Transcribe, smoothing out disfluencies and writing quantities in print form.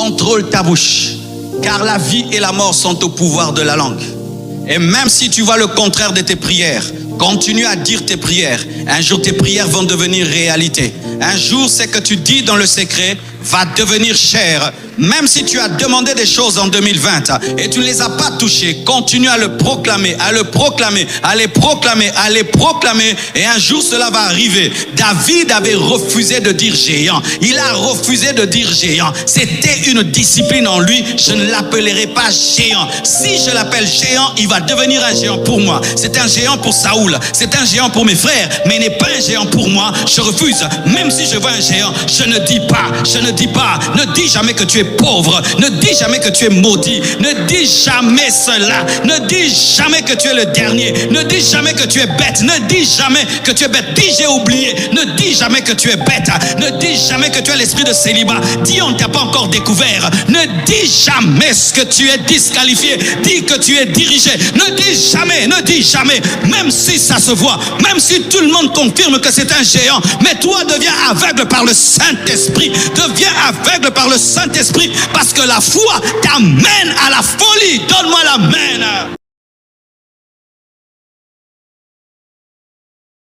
contrôle ta bouche, car la vie et la mort sont au pouvoir de la langue. Et même si tu vois le contraire de tes prières, continue à dire tes prières. Un jour, tes prières vont devenir réalité. Un jour, ce que tu dis dans le secret va devenir chair. Même si tu as demandé des choses en 2020 et tu ne les as pas touchées, continue à le proclamer, à le proclamer, à les proclamer, à les proclamer. Et un jour, cela va arriver. David avait refusé de dire géant. Il a refusé de dire géant. C'était une discipline en lui. Je ne l'appellerai pas géant. Si je l'appelle géant, il va devenir un géant pour moi. C'est un géant pour Saoul. C'est un géant pour mes frères. Mais il n'est pas un géant pour moi. Je refuse. Même si je vois un géant, je ne dis pas. Ne dis jamais que tu es pauvre. Ne dis jamais que tu es maudit. Ne dis jamais cela. Ne dis jamais que tu es le dernier. Ne dis jamais que tu es bête. Ne dis jamais que tu es bête. Dis j'ai oublié. Ne dis jamais que tu es bête. Ne dis jamais que tu as l'esprit de célibat. Dis on ne t'a pas encore découvert. Ne dis jamais ce que tu es disqualifié. Dis que tu es dirigé. Ne dis jamais. Même si ça se voit. Même si tout le monde confirme que c'est un géant. Mais toi deviens aveugle par le Saint-Esprit. Deviens aveugle par le Saint-Esprit parce que la foi t'amène à la folie. Donne-moi l'amen.